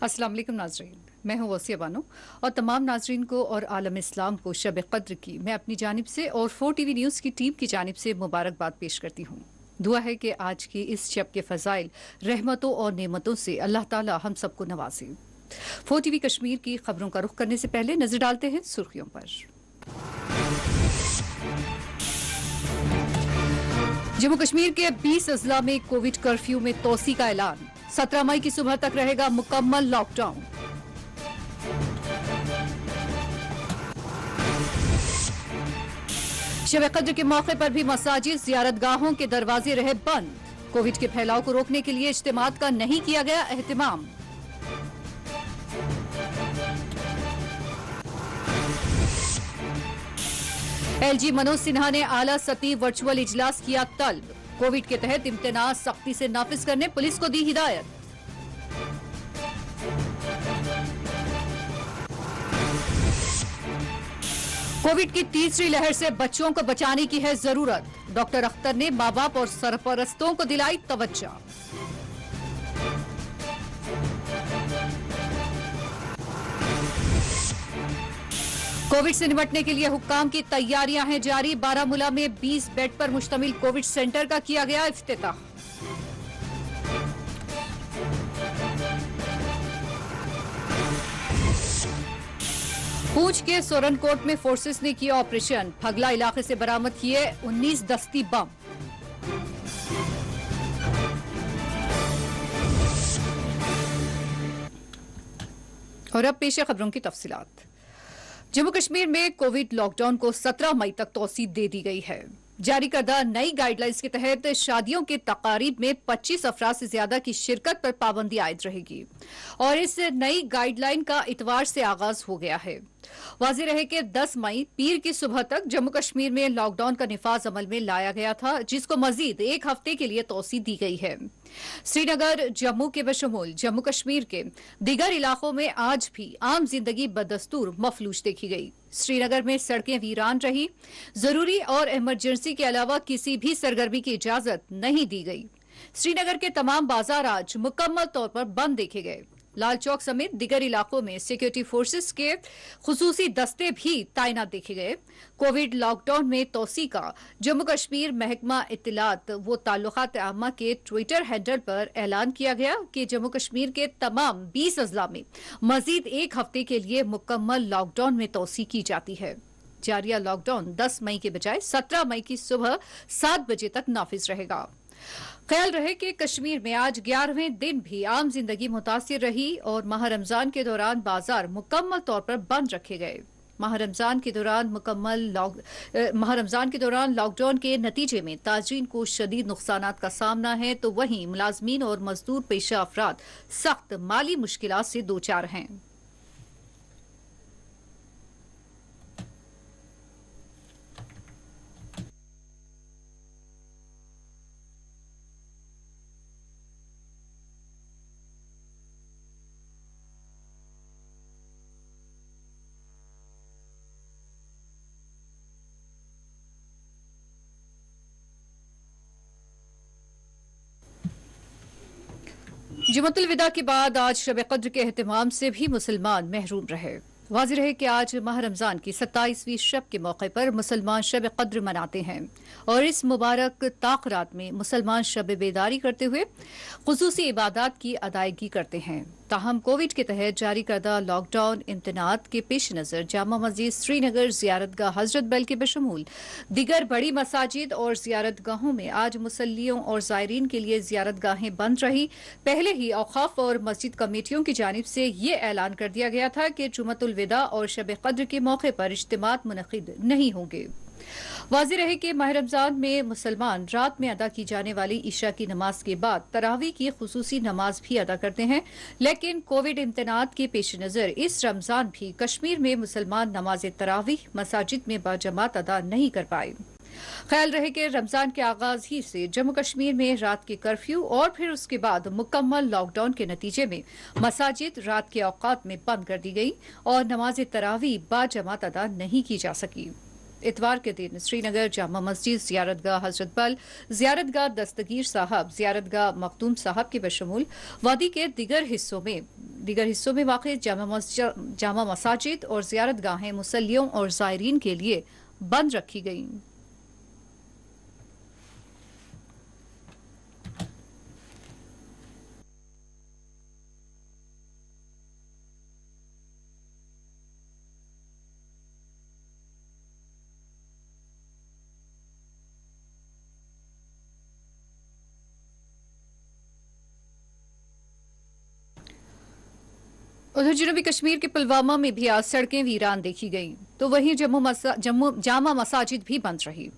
अस्सलाम वालेकुम नाजरीन, मैं हूँ वसीया बानो और तमाम नाजरीन को और आलम इस्लाम को शब कद्र की मैं अपनी जानिब से और 4 टीवी न्यूज़ की टीम की जानिब से मुबारकबाद पेश करती हूँ। दुआ है कि आज की इस शब के फजाइल रहमतों और नेमतों से अल्लाह ताला हम सबको नवाजे। 4 टीवी कश्मीर की खबरों का रुख करने से पहले नजर डालते हैं सुर्खियों पर। जम्मू कश्मीर के 20 अजला में कोविड कर्फ्यू में तोसी का ऐलान। 17 मई की सुबह तक रहेगा मुकम्मल लॉकडाउन। शब कद्र के मौके पर भी मसाजिद ज़ियारतगाहों के दरवाजे रहे बंद। कोविड के फैलाव को रोकने के लिए इज्तिमात का नहीं किया गया एहतिमाम। एलजी मनोज सिन्हा ने आला सतही वर्चुअल इजलास किया तलब। कोविड के तहत इम्तिनाह सख्ती से नाफिज करने पुलिस को दी हिदायत। कोविड की तीसरी लहर से बच्चों को बचाने की है जरूरत। डॉक्टर अख्तर ने मां बाप और सरपरस्तों को दिलाई तवज्जो। कोविड से निपटने के लिए हुक्काम की तैयारियां हैं जारी। बारामूला में 20 बेड पर मुश्तमिल कोविड सेंटर का किया गया इफ्तिताह। पूंछ के सोरनकोट में फोर्सेस ने किया ऑपरेशन। फगला इलाके से बरामद किए 19 दस्ती बम। और अब पेश है खबरों की तफसीलात। जम्मू कश्मीर में कोविड लॉकडाउन को 17 मई तक तौसीह दे दी गई है। जारी करदा नई गाइडलाइंस के तहत शादियों के तकारीब में 25 अफराद से ज्यादा की शिरकत पर पाबंदी आयद रहेगी और इस नई गाइडलाइन का इतवार से आगाज हो गया है। वाज़ेह रहे कि 10 मई पीर की सुबह तक जम्मू कश्मीर में लॉकडाउन का निफाज अमल में लाया गया था, जिसको मजीद एक हफ्ते के लिए तौसीह दी गई है। श्रीनगर, जम्मू के बशमूल जम्मू कश्मीर के दीगर इलाकों में आज भी आम जिंदगी बदस्तूर मफलूज देखी गई। श्रीनगर में सड़कें वीरान रही। जरूरी और इमरजेंसी के अलावा किसी भी सरगर्मी की इजाजत नहीं दी गई। श्रीनगर के तमाम बाजार आज मुकम्मल तौर पर बंद देखे गए। लाल चौक समेत दिगर इलाकों में सिक्योरिटी फोर्सेस के खुसूसी दस्ते भी तैनात देखे गए। कोविड लॉकडाउन में तोसी का जम्मू कश्मीर महकमा इत्तलात व ताल्लुकात आमा के ट्विटर हैंडल पर ऐलान किया गया कि जम्मू कश्मीर के तमाम 20 अजला में मजीद एक हफ्ते के लिए मुकम्मल लॉकडाउन में तोसी की जाती है। जारिया लॉकडाउन 10 मई के बजाय 17 मई की सुबह 7 बजे तक नाफिज रहेगा। ख्याल रहे कि कश्मीर में आज 11वें दिन भी आम जिंदगी मुतासिर रही और माह रमजान के दौरान बाजार मुकम्मल तौर पर बंद रखे गए। माह रमजान के दौरान लॉकडाउन के नतीजे में ताजरीन को शदीद नुकसानात का सामना है, तो वहीं मुलाजमीन और मजदूर पेशा अफराद सख्त माली मुश्किलात से दो चार हैं। जुमतुल विदा के बाद आज शब कद्र के एहतमाम से भी मुसलमान महरूम रहे। वाज़ेह रहे कि आज माह रमजान की 27वीं शब के मौके पर मुसलमान शब कद्र मनाते हैं और इस मुबारक ताक़रात में मुसलमान शब बेदारी करते हुए खुसूसी इबादत की अदायगी करते हैं। ताहम कोविड के तहत जारी करदा लॉकडाउन इम्तनात के पेश नज़र जामा मस्जिद श्रीनगर, ज़ियारतगाह हजरत बल के बशमूल दिगर बड़ी मसाजिद और ज़ियारतगाहों में आज मुसल्लियों और ज़ायरीन के लिए ज़ियारतगाहें बंद रही। पहले ही औक़ाफ़ और मस्जिद कमेटियों की जानिब से ये ऐलान कर दिया गया था कि जुमतुल विदा और शब कद्र के मौके पर इज्तिमात मुनक़िद नहीं होंगे। वाज़ेह रहे कि माह रमजान में मुसलमान रात में अदा की जाने वाली इशा की नमाज के बाद तरावी की खुसूसी नमाज भी अदा करते हैं, लेकिन कोविड इम्तनात के पेश नज़र इस रमजान भी कश्मीर में मुसलमान नमाज तरावी मसाजिद में बाजमात अदा नहीं कर पाए। ख्याल रहे कि रमजान के आगाज ही से जम्मू कश्मीर में रात के कर्फ्यू और फिर उसके बाद मुकम्मल लॉकडाउन के नतीजे में मसाजिद रात के औकात में बंद कर दी गई और नमाज तरावी बाजमात अदा नहीं की जा सकी। इतवार के दिन श्रीनगर जामा मस्जिद, ज़ियारतगाह हजरत बल, ज़ियारतगाह दस्तगीर साहब, ज़ियारतगाह मखदूम साहब के बशमूल वादी के दिगर हिस्सों में दीगर हिस्सों में वाक़ जामा मसाजिद और ज़ियारत गाहें मुसल्लियों और ज़ायरीन के लिए बंद रखी गईं। उधर जनूबी कश्मीर के पुलवामा में भी आज सड़कें वीरान देखी गईं, तो वहीं जम्मू जामा मसाजिद भी बंद रही।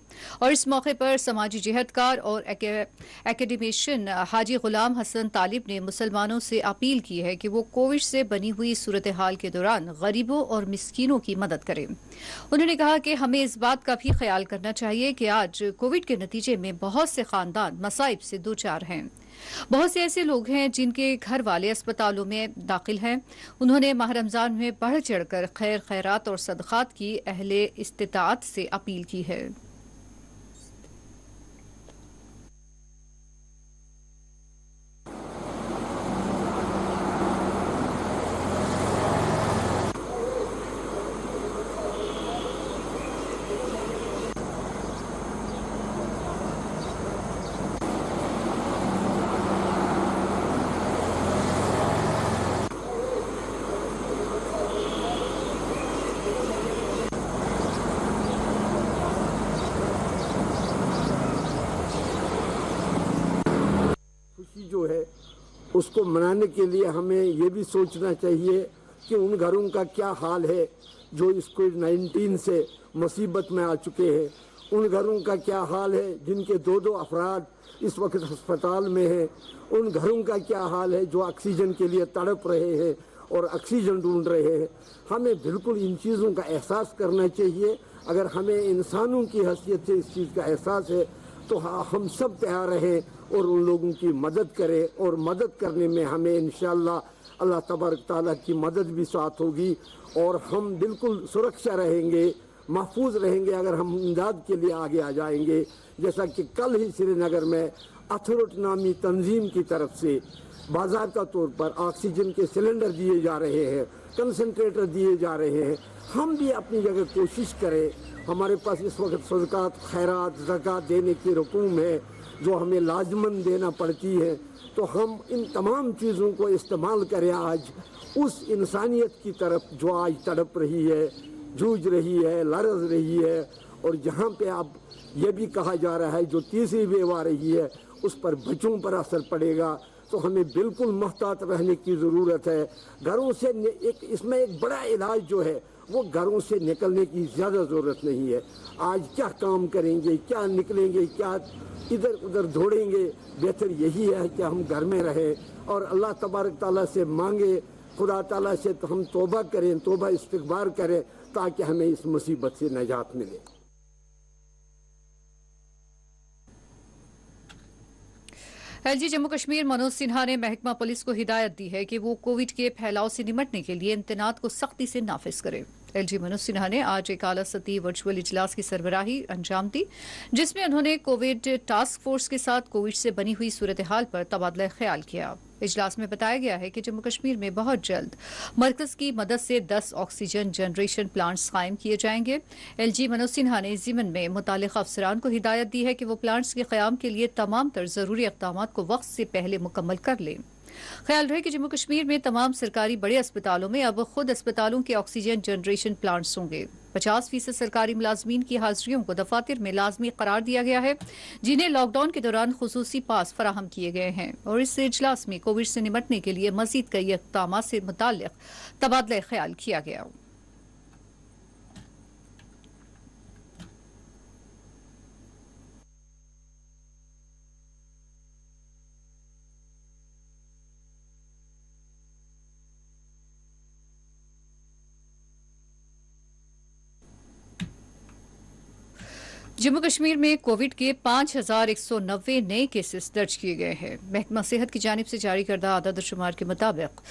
और इस मौके पर समाजी जिहदकार और एकेडमिशियन हाजी गुलाम हसन तालिब ने मुसलमानों से अपील की है कि वो कोविड से बनी हुई सूरत हाल के दौरान गरीबों और मिस्कीनों की मदद करें। उन्होंने कहा कि हमें इस बात का भी ख्याल करना चाहिए कि आज कोविड के नतीजे में बहुत से खानदान मसाइब से दो चार हैं। बहुत से ऐसे लोग हैं जिनके घर वाले अस्पतालों में दाखिल हैं। उन्होंने माह रमजान में बढ़ चढ़कर खैर खैरात और सदक़ात की अहले इस्तिताअत से अपील की है। खुशी जो है उसको मनाने के लिए हमें ये भी सोचना चाहिए कि उन घरों का क्या हाल है जो इस कोविड-19 से मुसीबत में आ चुके हैं। उन घरों का क्या हाल है जिनके दो दो अफराद इस वक्त अस्पताल में हैं। उन घरों का क्या हाल है जो ऑक्सीजन के लिए तड़प रहे हैं और ऑक्सीजन ढूंढ रहे हैं। हमें बिल्कुल इन चीज़ों का एहसास करना चाहिए। अगर हमें इंसानों की हैसियत से इस चीज़ का एहसास है तो हम सब तैयार रहें और उन लोगों की मदद करें, और मदद करने में हमें इंशाअल्लाह अल्लाह तबारक ताला की मदद भी साथ होगी और हम बिल्कुल सुरक्षा रहेंगे, महफूज रहेंगे अगर हम इमदाद के लिए आगे आ जाएंगे। जैसा कि कल ही श्रीनगर में अथॉरिटी नामी तंजीम की तरफ से बाज़ाब्ता तौर पर ऑक्सीजन के सिलेंडर दिए जा रहे हैं, कंसनट्रेटर दिए जा रहे हैं। हम भी अपनी जगह कोशिश करें। हमारे पास इस वक्त सदक़ात, खैरात, ज़कात देने की रकूम है जो हमें लाजमन देना पड़ती है, तो हम इन तमाम चीज़ों को इस्तेमाल करें आज उस इंसानियत की तरफ जो आज तड़प रही है, जूझ रही है, लरज़ रही है। और जहाँ पे अब ये भी कहा जा रहा है जो तीसरी वेव आ रही है उस पर बच्चों पर असर पड़ेगा, तो हमें बिल्कुल मुहतात रहने की ज़रूरत है। घरों से इसमें एक बड़ा इलाज जो है वो घरों से निकलने की ज़्यादा ज़रूरत नहीं है। आज क्या काम करेंगे, क्या निकलेंगे, क्या इधर उधर दौड़ेंगे, बेहतर यही है कि हम घर में रहें और अल्लाह तबारक ताला से मांगे, खुदा ताला से तो हम तौबा करें, तौबा इस्तिग़फ़ार करें ताकि हमें इस मुसीबत से निजात मिले। एलजी जम्मू कश्मीर मनोज सिन्हा ने महकमा पुलिस को हिदायत दी है कि वो कोविड के फैलाव से निपटने के लिए इंतनात को सख्ती से नाफिज करे। एलजी मनोज सिन्हा ने आज एक आला सतही वर्चुअल इजलास की सरबराही अंजाम दी, जिसमें उन्होंने कोविड टास्क फोर्स के साथ कोविड से बनी हुई सूरत हाल पर तबादला ख्याल किया। इजलास में बताया गया है कि जम्मू कश्मीर में बहुत जल्द मरकज की मदद से 10 ऑक्सीजन जनरेशन प्लांट्स कायम किए जाएंगे। एलजी मनोज सिन्हा ने ज़िमन में मुतालिका अफसरान को हिदायत दी है कि वो प्लांट्स के क़याम के लिए तमाम तर ज़रूरी इक़दाम को वक्त से पहले मुकम्मल कर लें। ख्याल रहे कि जम्मू कश्मीर में तमाम सरकारी बड़े अस्पतालों में अब खुद अस्पतालों के ऑक्सीजन जनरेशन प्लांट्स होंगे। 50% सरकारी मुलाजमीन की हाजिरियों को दफातर में लाजमी करार दिया गया है, जिन्हें लॉकडाउन के दौरान खुसूसी पास फराहम किए गए हैं। और इस इजलास में कोविड से निपटने के लिए मजीद कई इक़दाम से मुताल्लिक तबादला ख्याल किया गया। जम्मू कश्मीर में कोविड के 5,190 नए केसेस दर्ज किए गए हैं। महकमा सेहत की जानिब से जारी करदा आदाद-ओ-शुमार के मुताबिक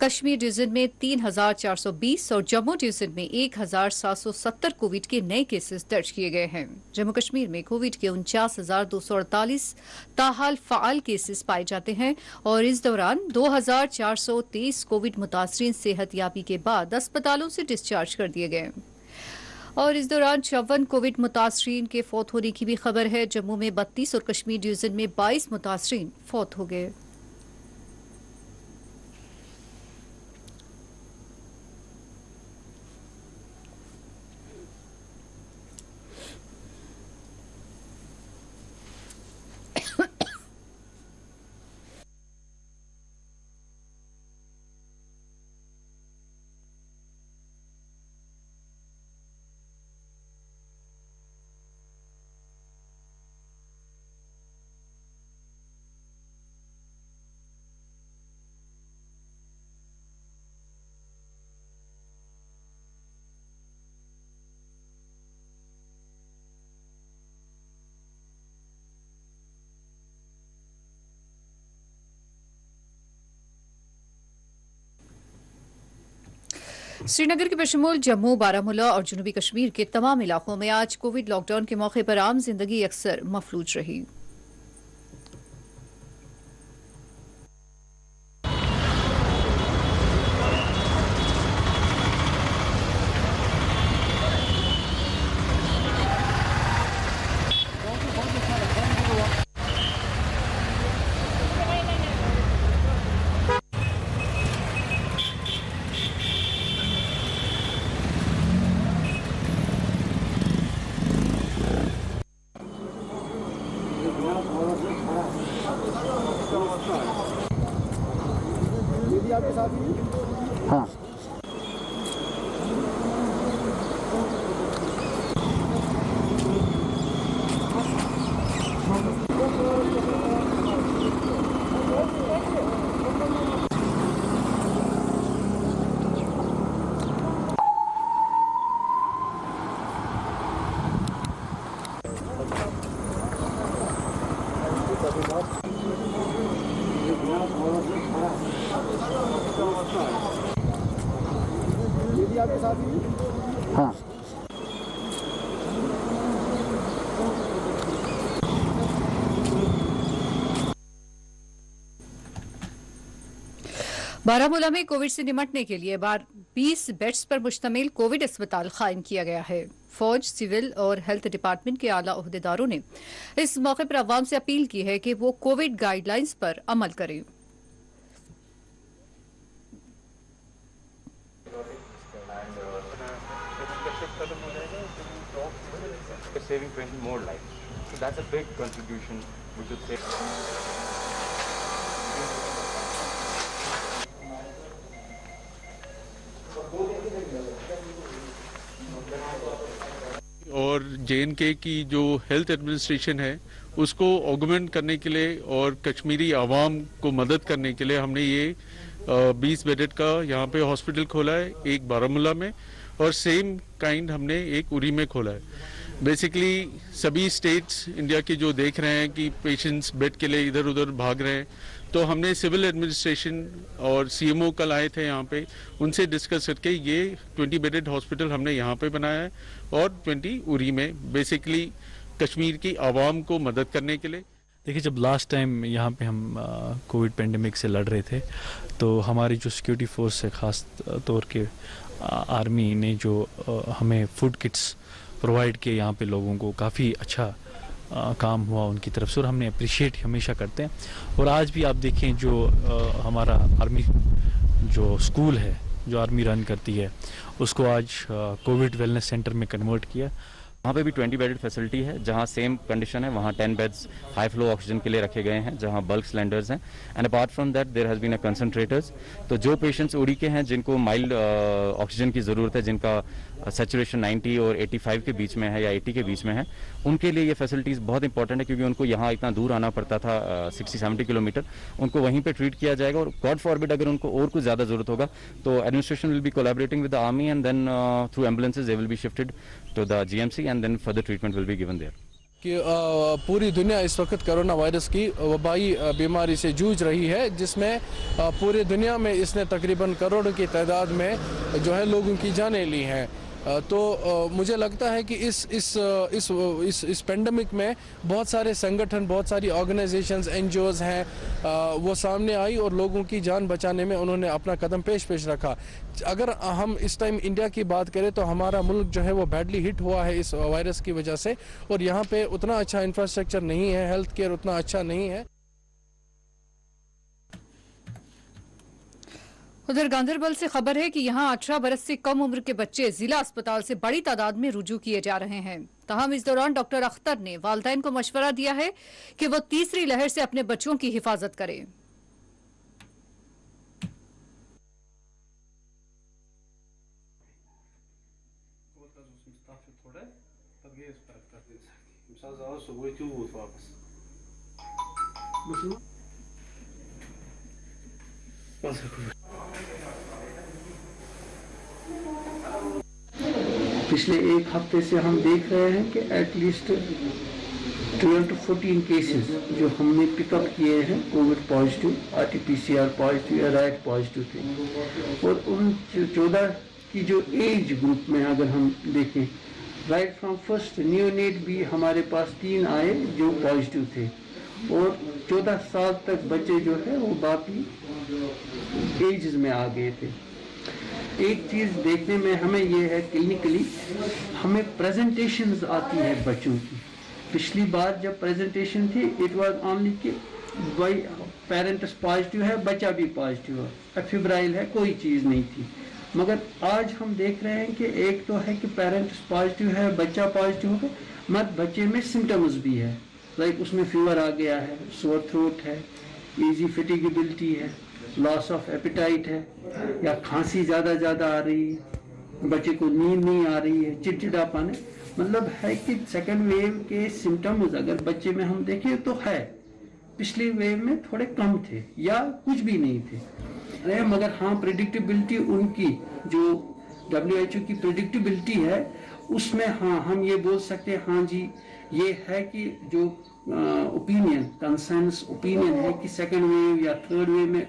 कश्मीर डिवीजन में 3,420 और जम्मू डिवीजन में 1,770 कोविड के नए केसेस दर्ज किए गए हैं। जम्मू कश्मीर में कोविड के 49,248 ताहाल फ़ाल केसेस पाए जाते हैं और इस दौरान 2,423 कोविड मुतासरीन सेहतयाबी के बाद अस्पतालों से डिस्चार्ज कर दिए गए। और इस दौरान 54 कोविड मुतासरीन के फौत होने की भी खबर है। जम्मू में 32 और कश्मीर डिवीजन में 22 मुतासरीन फौत हो गए। श्रीनगर के बशमूल जम्मू, बारामूला और जनूबी कश्मीर के तमाम इलाकों में आज कोविड लॉकडाउन के मौके पर आम जिंदगी अक्सर मफलूज रही। हाँ। हाँ। बारामूला में कोविड से निपटने के लिए 20 बेड्स पर मुश्तमिल कोविड अस्पताल कायम किया गया है। फौज, सिविल और हेल्थ डिपार्टमेंट के आला ओहदेदारों ने इस मौके पर अवाम से अपील की है कि वो कोविड गाइडलाइंस पर अमल करें। Saving 20 more lives. So that's a big contribution, we should say. और JNK की जो हेल्थ एडमिनिस्ट्रेशन है उसको ऑगमेंट करने के लिए और कश्मीरी आवाम को मदद करने के लिए हमने ये 20 बेडेड का यहाँ पे हॉस्पिटल खोला है, एक बारामूला में और सेम काइंड हमने एक उरी में खोला है। बेसिकली सभी स्टेट्स इंडिया के जो देख रहे हैं कि पेशेंट्स बेड के लिए इधर उधर भाग रहे हैं, तो हमने सिविल एडमिनिस्ट्रेशन और CMO कल आए थे यहाँ पे, उनसे डिस्कस करके ये 20 बेडेड हॉस्पिटल हमने यहाँ पे बनाया है और 20 उरी में, बेसिकली कश्मीर की आवाम को मदद करने के लिए। देखिए, जब लास्ट टाइम यहाँ पे हम कोविड पेंडेमिक से लड़ रहे थे तो हमारी जो सिक्योरिटी फोर्स है, ख़ास तौर के आर्मी ने जो हमें फूड किट्स प्रोवाइड किए, यहाँ पे लोगों को काफ़ी अच्छा काम हुआ उनकी तरफ से और हमने अप्रिशिएट हमेशा करते हैं। और आज भी आप देखें जो हमारा आर्मी जो स्कूल है जो आर्मी रन करती है उसको आज कोविड वेलनेस सेंटर में कन्वर्ट किया। वहाँ पे भी 20 बेडेड फैसिलिटी है, जहाँ सेम कंडीशन है, वहाँ 10 बेड्स हाई फ्लो ऑक्सीजन के लिए रखे गए हैं, जहाँ बल्क सिलेंडर्स हैं and apart from that there has been a concentrators. तो जो पेशेंट्स उड़ी के हैं जिनको माइल्ड ऑक्सीजन की ज़रूरत है, जिनका सैचुरेशन 90 और 85 के बीच में है या 80 के बीच में है, उनके लिए ये फैसिलिटीज़ बहुत इंपॉर्टेंट है क्योंकि उनको यहाँ इतना दूर आना पड़ता था 60-70 किलोमीटर, उनको वहीं पे ट्रीट किया जाएगा। और गॉड फॉरबिड अगर उनको और कुछ ज़्यादा ज़रूरत होगा तो administration will be collaborating with the army and then through ambulances they will be shifted to the GMC and then further treatment will be given there. कि पूरी दुनिया इस वक्त कोरोना वायरस की वबाई बीमारी से जूझ रही है, जिसमें पूरी दुनिया में इसने तकरीबन करोड़ों की तादाद में जो है लोगों की जानें ली हैं। तो मुझे लगता है कि इस पेंडेमिक में बहुत सारे संगठन, बहुत सारी ऑर्गेनाइजेशंस, एनजीओज हैं, वो सामने आई और लोगों की जान बचाने में उन्होंने अपना कदम पेश रखा। अगर हम इस टाइम इंडिया की बात करें तो हमारा मुल्क जो है वो बैडली हिट हुआ है इस वायरस की वजह से, और यहाँ पे उतना अच्छा इंफ्रास्ट्रक्चर नहीं है, हेल्थ केयर उतना अच्छा नहीं है। उधर गांधरबल से खबर है कि यहां 18 बरस से कम उम्र के बच्चे जिला अस्पताल से बड़ी तादाद में रुजू किए जा रहे हैं। ताहम इस दौरान डॉक्टर अख्तर ने वालिदैन को मशवरा दिया है कि वो तीसरी लहर से अपने बच्चों की हिफाजत करें। पिछले एक हफ्ते से हम देख रहे हैं कि एटलीस्ट 12 to 14 केसेस जो हमने पिकअप किए हैं कोविड पॉजिटिव, RT-PCR पॉजिटिव या रैट पॉजिटिव थे। और उन 14 की जो एज ग्रुप में अगर हम देखें, राइट फ्रॉम फर्स्ट न्यूनेट भी हमारे पास 3 आए जो पॉजिटिव थे, और 14 साल तक बच्चे जो है वो बाकी एजेस में आ गए थे। एक चीज़ देखने में हमें ये है, क्लिनिकली हमें प्रेजेंटेशंस आती है बच्चों की। पिछली बार जब प्रेजेंटेशन थी इट वाज ओनली कि भाई पेरेंट्स पॉजिटिव है, बच्चा भी पॉजिटिव है, फिब्राइल है, कोई चीज़ नहीं थी। मगर आज हम देख रहे हैं कि एक तो है कि पेरेंट्स पॉजिटिव है, बच्चा पॉजिटिव है, मगर बच्चे में सिम्टम्स भी है, लाइक उसमें फीवर आ गया है, सोर थ्रोट है, ईजी फैटिगेबिलिटी है, लॉस ऑफ एपेटाइट है, या खांसी ज़्यादा आ रही है, बच्चे को नींद नहीं आ रही है, चिड़चिड़ापन है। मतलब है कि सेकेंड वेव के सिम्टम्स अगर बच्चे में हम देखें तो है, पिछली वेव में थोड़े कम थे या कुछ भी नहीं थे। मगर हाँ, प्रेडिक्टेबिलिटी उनकी जो WHO की प्रेडिक्टेबिलिटी है उसमें हाँ हम ये बोल सकते हैं, हाँ जी ये है कि जो ओपिनियन, कंसेंसस ओपिनियन है कि सेकेंड वेव या थर्ड वेव में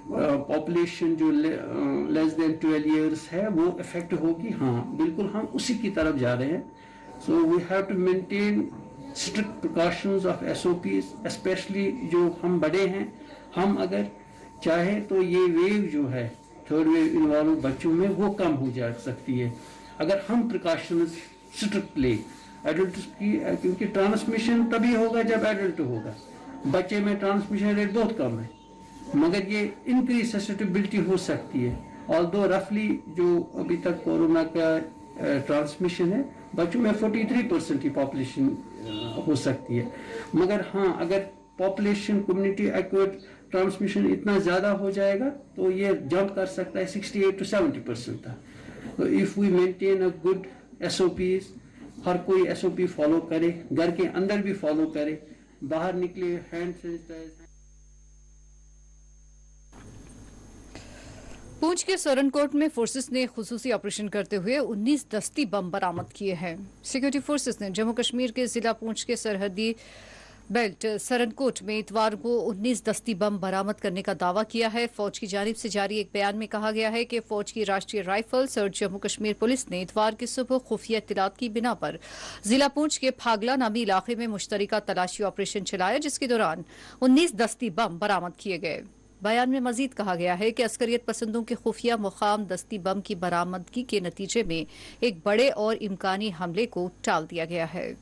पॉपुलेशन जो लेस देन 12 इयर्स है वो इफेक्ट होगी। हाँ बिल्कुल हम उसी की तरफ जा रहे हैं। So we have to maintain strict precautions of SOPs, specially जो हम बड़े हैं। हम अगर चाहे तो ये वेव जो है थर्ड वेव इन्वॉल्व बच्चों में वो कम हो जा सकती है अगर हम प्रिकॉशंस स्ट्रिक्ट ले। एडल्ट की क्योंकि ट्रांसमिशन तभी होगा जब एडल्ट होगा, बच्चे में ट्रांसमिशन रेट बहुत कम है, मगर ये इंक्रीज ससेप्टिबिलिटी हो सकती है। ऑल्दो रफली जो अभी तक कोरोना का ट्रांसमिशन है बच्चों में 43% की पॉपुलेशन हो सकती है, मगर हाँ अगर पॉपुलेशन कम्युनिटी एक्वायर्ड ट्रांसमिशन इतना ज़्यादा हो जाएगा तो ये जंप कर सकता है 68 to 70% तक। तो if we maintain a good SOPs, हर कोई SOP फॉलो करे, घर के अंदर भी फॉलो करे, बाहर निकले हैंड सैनिटाइज। पूंछ के सोरनकोट में फोर्सेस ने खुसूसी ऑपरेशन करते हुए 19 दस्ती बम बरामद किए हैं। सिक्योरिटी फोर्सेस ने जम्मू कश्मीर के जिला पूंछ के सरहदी बेल्ट सरनकोट में इतवार को 19 दस्ती बम बरामद करने का दावा किया है। फौज की जानिब से जारी एक बयान में कहा गया है कि फौज की राष्ट्रीय राइफल्स और जम्मू कश्मीर पुलिस ने इतवार की सुबह खुफिया इत्तलात की बिना पर जिला पूंछ के फागला नामी इलाके में मुश्तरका तलाशी ऑपरेशन चलाया, जिसके दौरान 19 दस्ती बम बरामद किए गए। बयान में मजीद कहा गया है कि अस्करियत पसंदों के खुफिया मुकाम दस्ती बम की बरामदगी के नतीजे में एक बड़े और इम्कानी हमले को टाल दिया गया है।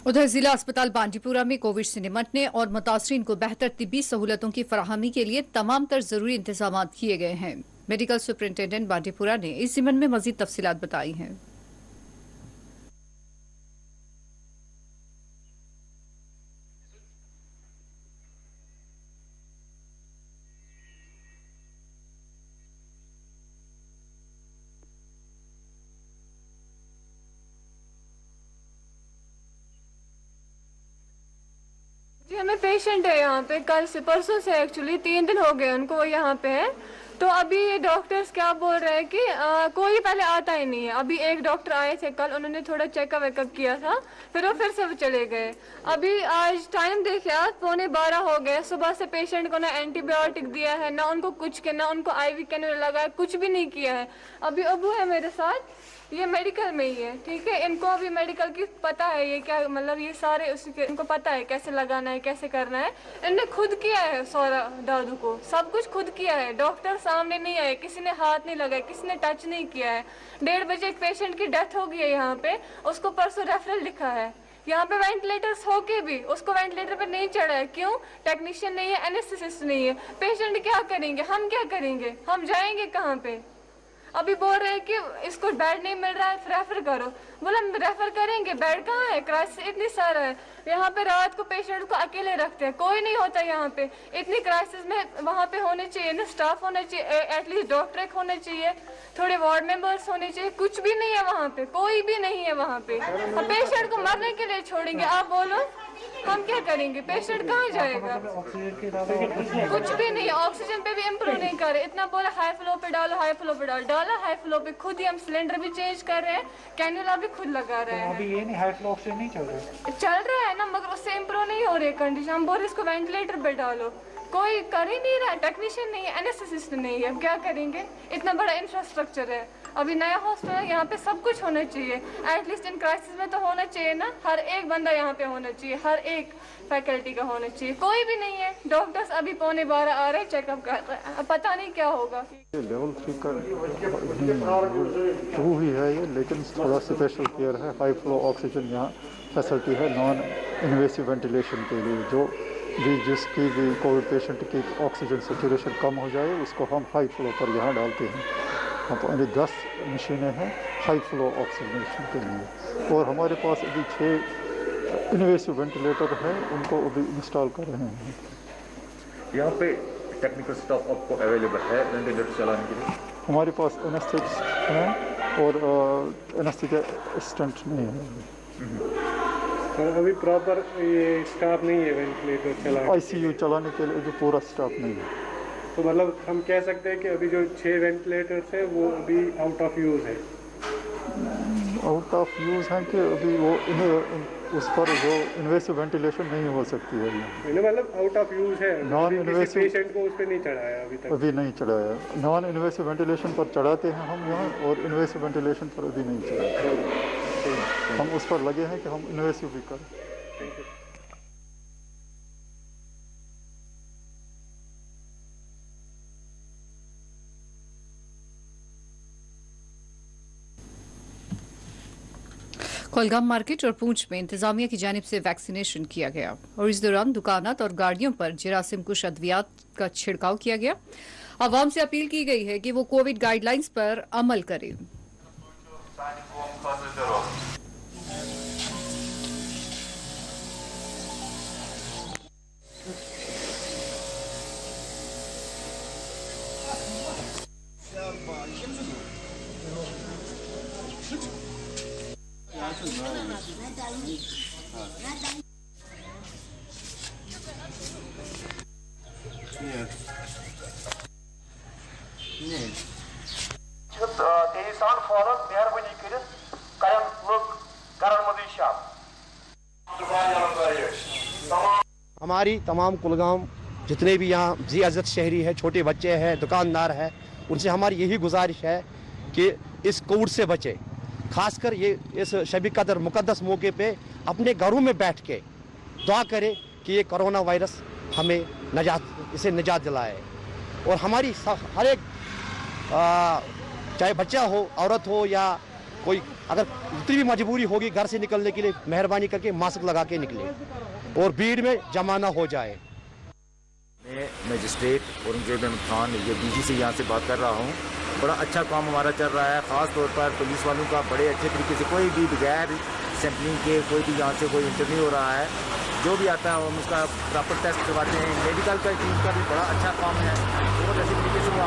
उधर जिला अस्पताल बांडीपुरा में कोविड से निपटने और मुतासरीन को बेहतर तिब्बी सहूलतों की फराहमी के लिए तमाम तर जरूरी इंतजाम किए गए हैं। मेडिकल सुपरिंटेंडेंट बांडीपुरा ने इस जिमन में मजीद तफसीलात बताई हैं। हमें पेशेंट है यहाँ पे कल से परसों से एक्चुअली 3 दिन हो गए उनको यहाँ पे है। तो अभी डॉक्टर्स क्या बोल रहे हैं कि कोई पहले आता ही नहीं है। अभी एक डॉक्टर आए थे कल, उन्होंने थोड़ा चेकअप वेकअप किया था, फिर वो फिर से चले गए। अभी आज टाइम देखिए, आज 11:15 हो गए। सुबह से पेशेंट को ना एंटीबायोटिक दिया है, ना उनको कुछ के, ना उनको IV कैनुला लगाया, कुछ भी नहीं किया है। अभी अबू है मेरे साथ, ये मेडिकल में ही है, ठीक है। इनको अभी मेडिकल की पता है, ये क्या मतलब ये सारे उसके इनको पता है कैसे लगाना है, कैसे करना है। इनने खुद किया है, सौरा दादू को सब कुछ खुद किया है। डॉक्टर सामने नहीं आए, किसी ने हाथ नहीं लगाया, किसी ने टच नहीं किया है। 1:30 बजे एक पेशेंट की डेथ हो गई है यहाँ पे, उसको परसों रेफरल लिखा है। यहाँ पे वेंटिलेटर्स होके भी उसको वेंटिलेटर पे नहीं चढ़ा है। क्यों? टेक्नीशियन नहीं है, एनेस्थेसिस्ट नहीं है। पेशेंट क्या करेंगे, हम क्या करेंगे, हम जाएंगे कहाँ पे? अभी बोल रहे हैं कि इसको बेड नहीं मिल रहा है, रेफर करो। बोला रेफर करेंगे, बेड कहाँ है, क्राइसिस इतनी सारा है। यहाँ पे रात को पेशेंट को अकेले रखते हैं, कोई नहीं होता यहाँ पे। इतनी क्राइसिस में वहाँ पे होने चाहिए ना, स्टाफ होना चाहिए, एटलीस्ट डॉक्टर एक होने चाहिए, थोड़े वार्ड मेंबर्स होने चाहिए। कुछ भी नहीं है वहाँ पे, कोई भी नहीं है वहाँ पे। हम पेशेंट को मरने के लिए छोड़ेंगे? आप बोलो हम क्या करेंगे? पेशेंट कहाँ जाएगा? कुछ भी नहीं, ऑक्सीजन पे भी इम्प्रूव नहीं कर रहे। इतना बोला हाई फ्लो पे डालो, हाई फ्लो पे डाला हाई फ्लो पे। खुद ही हम सिलेंडर भी चेंज कर रहे हैं, कैनुला भी खुद लगा रहे हैं। अभी ये नहीं हाई फ्लो ऑक्सीजन नहीं चल रहा है ना, मगर उससे इम्प्रूव नहीं हो रही कंडीशन। हम बोल रहे इसको वेंटिलेटर पे डालो, कोई कर ही नहीं रहा। टेक्नीशियन नहीं है, एनेस्थेसिस्ट नहीं है, अब क्या करेंगे? इतना बड़ा इंफ्रास्ट्रक्चर है, अभी नया हॉस्पिटल है, यहाँ पे सब कुछ होना चाहिए। एटलीस्ट इन क्राइसिस में तो होना चाहिए ना, हर एक बंदा यहाँ पे होना चाहिए, हर एक फैकल्टी का होना चाहिए। कोई भी नहीं है। डॉक्टर्स अभी 11:15 आ रहे हैं, चेकअप कर रहे हैं, पता नहीं क्या होगा। लेवल 3 का जो भी है ये, लेकिन थोड़ा स्पेशल केयर है। हाई फ्लो ऑक्सीजन यहाँ फैसिलिटी है नॉन इन्वेसिव वेंटिलेशन के लिए। जो भी जिसकी भी कोविड पेशेंट की ऑक्सीजन सेचुरेशन कम हो जाए उसको हम हाई फ्लो पर यहाँ डालते हैं। हमारे 10 मशीनें हैं हाई फ्लो ऑक्सीजनेशन के लिए, और हमारे पास अभी 6 इन्वेसिव वेंटिलेटर हैं, उनको अभी इंस्टॉल कर रहे हैं। यहाँ पे टेक्निकल स्टाफ आपको अवेलेबल है वेंटिलेटर चलाने के लिए? हमारे पास एनेस्थेटिस्ट हैं और एनेस्थीसिया असिस्टेंट नहीं है। तो अभी प्रॉपर ये स्टाफ नहीं है वेंटिलेटर चलाने, ICU चलाने के लिए जो पूरा स्टाफ नहीं है। तो मतलब हम कह सकते हैं कि अभी जो 6 वेंटिलेटर्स है वो अभी आउट ऑफ यूज़ है। आउट ऑफ यूज़ हैं कि अभी वो उस पर वो इन्वेसिव वेंटिलेशन नहीं हो सकती है। मतलब आउट ऑफ यूज़ है, नॉन इन्वेसिव पेशेंट को उस पर नहीं चढ़ाया अभी तक? अभी नहीं चढ़ाया। नॉन इन्वेसिव वेंटिलेशन पर चढ़ाते हैं हम यहाँ, और इन्वेसिव वेंटिलेशन पर अभी नहीं चढ़ाते। हम उस पर लगे हैं कि हम इन्वेसिव भी करें। कोलगाम मार्केट और पूंछ में इंतजामिया की जानिब से वैक्सीनेशन किया गया और इस दौरान दुकानात और गाड़ियों पर जरासीम कुश अद्वियात का छिड़काव किया गया। आवाम से अपील की गई है कि वो कोविड गाइडलाइंस पर अमल करें। तेईसान फौरन मेहरबानी कर करन लोग गरन मज शब तमाम हमारी तमाम कुलगाम जितने भी यहाँ जी अज़त शहरी है, छोटे बच्चे हैं, दुकानदार है, उनसे हमारी यही गुजारिश है कि इस कोविड से बचे। खासकर ये इस शब कदर मुकद्दस मौके पे अपने घरों में बैठ के दुआ करें कि ये कोरोना वायरस हमें निजात दिलाए। और हमारी हर एक चाहे बच्चा हो, औरत हो या कोई, अगर जितनी भी मजबूरी होगी घर से निकलने के लिए मेहरबानी करके मास्क लगा के निकले और भीड़ में जमा ना हो जाए। मैं मजिस्ट्रेट औरंगजेब अहमद खान ये डीजी से यहाँ से बात कर रहा हूँ। बड़ा अच्छा काम हमारा चल रहा है, ख़ास तौर पर पुलिस वालों का बड़े अच्छे तरीके से, कोई भी बगैर सैम्पलिंग के कोई भी यहाँ से कोई इंटरव्यू हो रहा है, जो भी आता है हम उसका प्रॉपर टेस्ट करवाते हैं। मेडिकल का टीम का भी बड़ा अच्छा काम है, बहुत अच्छे तरीके से वो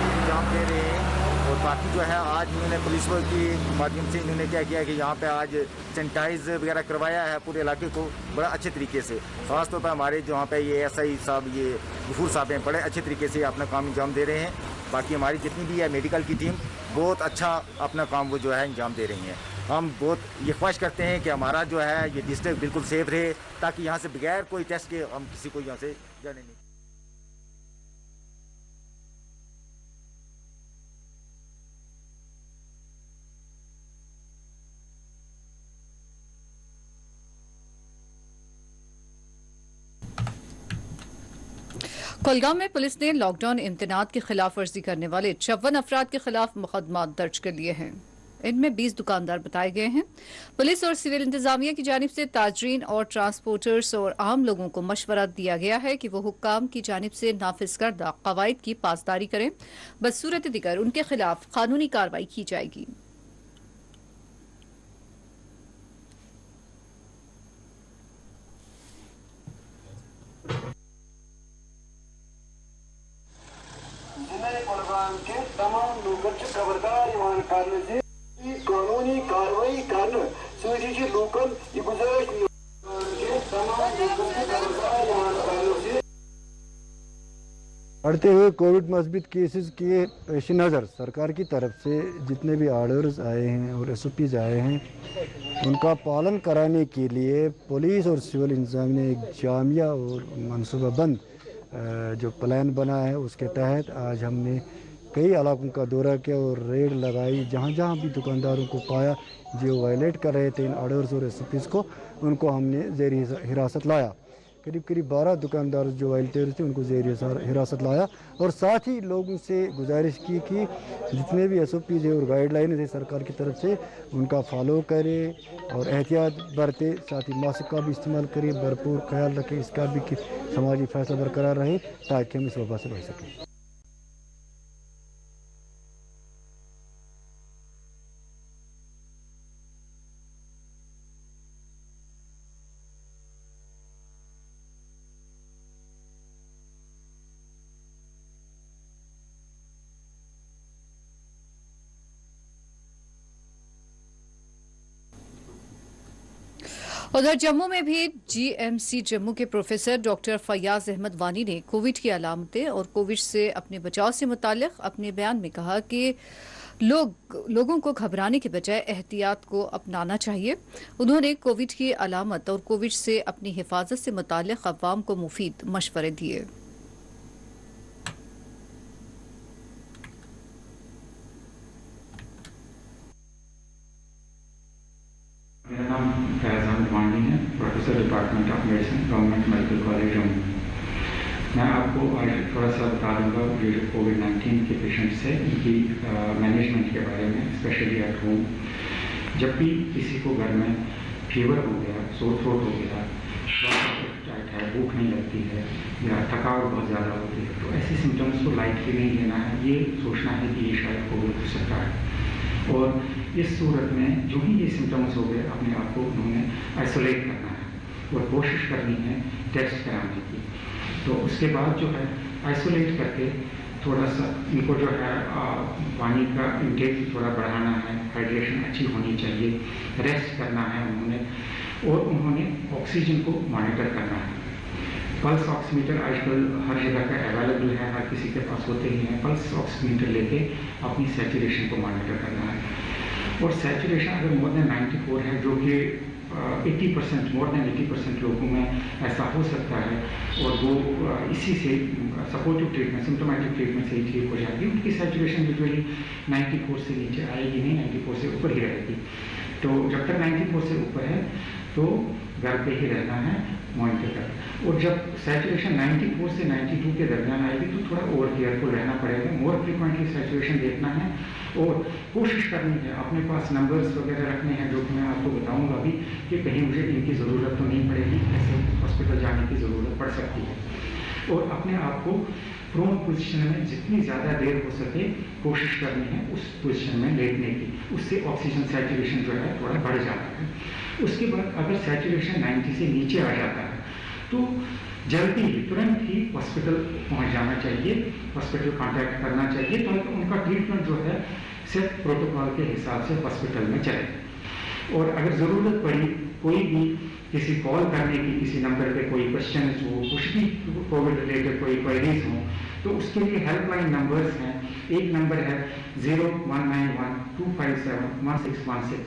इंतजाम दे रहे हैं। और बाकी जो है आज इन्होंने पुलिस के माध्यम से इन्होंने क्या किया कि यहाँ पे आज सैनिटाइज वगैरह करवाया है पूरे इलाके को बड़ा अच्छे तरीके से। ख़ास तौर पर हमारे जो यहाँ पे ये SI साहब, ये गफूर साहब हैं, बड़े अच्छे तरीके से अपना काम अंजाम दे रहे हैं। बाकी हमारी जितनी भी है मेडिकल की टीम बहुत अच्छा अपना काम वो जो है अंजाम दे रही है। हम बहुत ये ख्वाहिश करते हैं कि हमारा जो है ये डिस्ट्रिक्ट बिल्कुल सेफ रहे, ताकि यहाँ से बगैर कोई टेस्ट के हम किसी को यहाँ से जाने नहीं। कुलगाम में पुलिस ने लॉकडाउन इम्तनात की खिलाफ वर्जी करने वाले 56 अफराद के खिलाफ मुकदमा दर्ज कर लिए हैं। इनमें 20 दुकानदार बताए गए हैं। पुलिस और सिविल इंतजामिया की जानिब से ताजरीन और ट्रांसपोर्टर्स और आम लोगों को मशवरा दिया गया है कि वो हुक्काम की जानिब से नाफिज करदा कवायद की पासदारी करें, बदसूरत दिगर उनके खिलाफ कानूनी कार्रवाई की जाएगी। के तमाम लोगों खबरदार करने कानूनी कार्रवाई करने लोकन गुजारिश बढ़ते हुए कोविड मस्बत केसेस के पेश नज़र सरकार की तरफ से जितने भी आर्डर्स आए हैं और SOPs आए हैं उनका पालन कराने के लिए पुलिस और सिविल इंतजाम ने एक जामिया और मनसूबाबंद जो प्लान बना है उसके तहत आज हमने कई इलाकों का दौरा किया और रेड लगाई। जहाँ जहाँ भी दुकानदारों को पाया जो वायलेट कर रहे थे इन ऑर्डर्स और SOPs को, उनको हमने ज़ेर हिरासत लाया। करीब 12 दुकानदार जो वायलेटर्स थे उनको ज़ेर हिरासत लाया और साथ ही लोगों से गुजारिश की कि जितने भी SOPs है और गाइडलाइंस है सरकार की तरफ से उनका फॉलो करें और एहतियात बरतें, साथ ही मास्क का भी इस्तेमाल करें, भरपूर ख्याल रखें इसका भी कि समाजी फैसला बरकरार रहे ताकि हम इस वबा से बच सकें। उधर जम्मू में भी GMC जम्मू के प्रोफेसर डॉक्टर फयाज अहमद वानी ने कोविड की अलामतें और कोविड से अपने बचाव से मुताल्लिक अपने बयान में कहा कि लोगों को घबराने के बजाय एहतियात को अपनाना चाहिए। उन्होंने कोविड की अलामत और कोविड से अपनी हिफाजत से मुताल्लिक अवाम को मुफीद मशवरे दिए। मेरा नाम फयाज अहमद वानी है, professor department of medicine, government medical college Jammu. मैं आपको आज थोड़ा सा बता दूंगा ये जो कोविड-19 के पेशेंट्स है इनकी मैनेजमेंट के बारे में, स्पेशली एट होम। जब भी किसी को घर में फीवर हो गया, सोर थ्रोट हो गया, टाइट है, भूख नहीं लगती है या थकावट बहुत ज़्यादा होती है, तो ऐसे सिम्टम्स को लाइटली नहीं लेना है, ये सोचना है कि ये शायद कोविड हो सकता है। और इस सूरत में जो ही ये सिम्टम्स हो गए अपने आप को उन्होंने आइसोलेट करना है और कोशिश करनी है टेस्ट कराने की। तो उसके बाद जो है आइसोलेट करके थोड़ा सा इनको जो है पानी का इंटेक थोड़ा बढ़ाना है, हाइड्रेशन अच्छी होनी चाहिए, रेस्ट करना है उन्होंने, और उन्होंने ऑक्सीजन को मॉनिटर करना है। पल्स ऑक्सीमीटर आजकल हर जगह का अवेलेबल है, हर किसी के पास होते ही हैं। पल्स ऑक्सीमीटर लेके अपनी सैचुरेशन को मॉनिटर करना है। और सैचुरेशन अगर मोर देन 94 है, जो कि 80%, मोर देन 80% लोगों में ऐसा हो सकता है और वो इसी से सपोर्टिव ट्रीटमेंट, सिम्टोमेटिक ट्रीटमेंट से ही ठीक हो जाती है। उनकी सैचुरेशन यूजुअली 94 से नीचे आएगी नहीं, 94 से ऊपर ही रहेगी। तो जब तक 94 से ऊपर है तो घर पे ही रहना है मॉनिटर कर, और जब सैचुरेशन 94 से 92 के दरमियान आएगी तो थोड़ा और केयरफुल रहना पड़ेगा, मोर फ्रिक्वेंटली सैचुरेशन देखना है और कोशिश करनी है अपने पास नंबर्स वगैरह रखने हैं, जो कि मैं आपको बताऊंगा अभी कि कहीं मुझे इनकी ज़रूरत तो नहीं पड़ेगी, ऐसे हॉस्पिटल जाने की ज़रूरत पड़ सकती है। और अपने आप को प्रोन पोजीशन में जितनी ज़्यादा देर हो सके कोशिश करनी है उस पोजीशन में लेटने की, उससे ऑक्सीजन सैचुरेशन जो है थोड़ा बढ़ जाता है। उसके बाद अगर सैचुरेशन 90 से नीचे आ जाता है तो जल्दी ही तुरंत ही हॉस्पिटल पहुंच जाना चाहिए, हॉस्पिटल कांटेक्ट करना चाहिए, तो उनका ट्रीटमेंट जो है सेट प्रोटोकॉल के हिसाब से हॉस्पिटल में चले। और अगर ज़रूरत पड़ी कोई भी किसी कॉल करने की, किसी नंबर पे कोई क्वेश्चन हो, कुछ भी कोविड रिलेटेड कोई क्वेरीज हो, तो उसके लिए हेल्पलाइन नंबर्स हैं। एक नंबर है 0191-257-1616।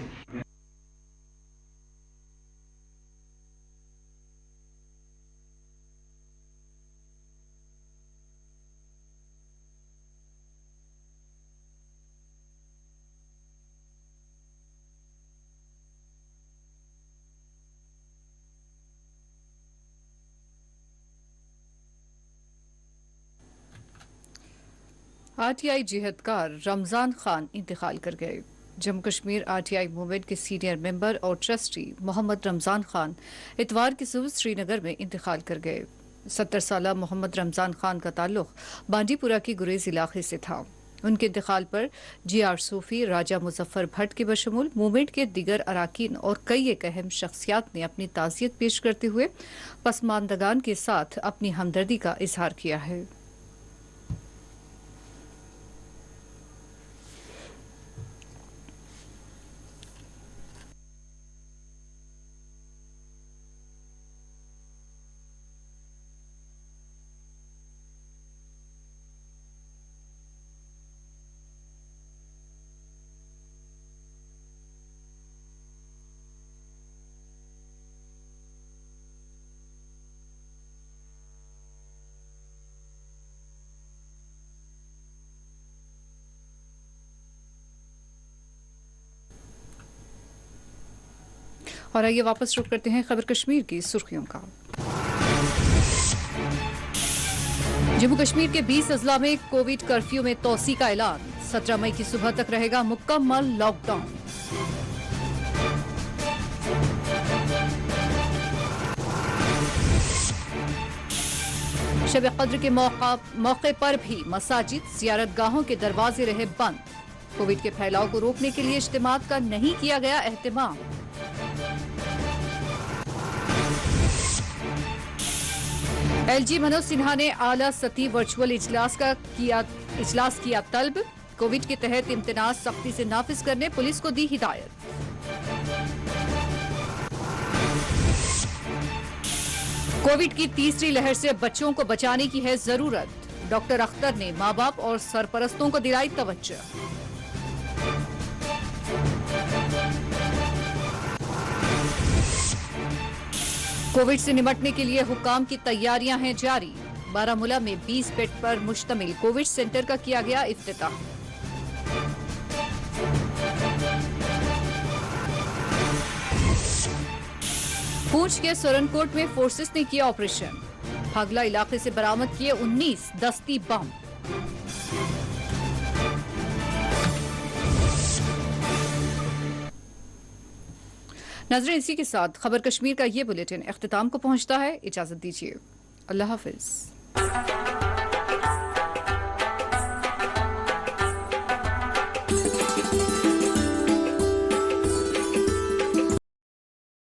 आरटीआई जिहदकार रमजान खान इंतकाल कर गए। जम्मू कश्मीर आरटीआई मूवमेंट के सीनियर मेंबर और ट्रस्टी मोहम्मद रमजान खान इतवार की सुबह श्रीनगर में इंतकाल कर गए। 70 साला मोहम्मद रमजान खान का ताल्लुक बांडीपुरा के गुरेज इलाके से था। उनके इंतकाल पर जीआर सूफी, राजा मुजफ्फर भट्ट के बशमूल मूवमेंट के दीगर अराकीन और कई एक अहम शख्सियात ने अपनी ताज़ियत पेश करते हुए पसमानदगान के साथ अपनी हमदर्दी का इजहार किया है। और आइए वापस रुख करते हैं खबर कश्मीर की सुर्खियों का। जम्मू कश्मीर के 20 अजला में कोविड कर्फ्यू में तोसी का ऐलान। 17 मई की सुबह तक रहेगा मुकम्मल लॉकडाउन। शब कद्र के मौके पर भी मसाजिद, ज़ियारतगाहों के दरवाजे रहे बंद। कोविड के फैलाव को रोकने के लिए इज्तिमात का नहीं किया गया एहतमाम। एलजी मनोज सिन्हा ने आला सतही वर्चुअल इजलास किया तलब। कोविड के तहत इम्तिनाज सख्ती से नाफिज करने पुलिस को दी हिदायत। कोविड की तीसरी लहर से बच्चों को बचाने की है जरूरत। डॉक्टर अख्तर ने मां बाप और सरपरस्तों को दिलाई तवज्जो। कोविड से निपटने के लिए हुकाम की तैयारियां हैं जारी। बारामूला में 20 बेड पर मुश्तमिल कोविड सेंटर का किया गया इफ्तिताह। पूंछ के सोरनकोट में फोर्सेस ने किया ऑपरेशन। भागला इलाके से बरामद किए 19 दस्ती बम। नाज़रीन, इसी के साथ खबर कश्मीर का ये बुलेटिन इख्तिताम को पहुंचता है। इजाजत दीजिए, अल्लाह हाफिज।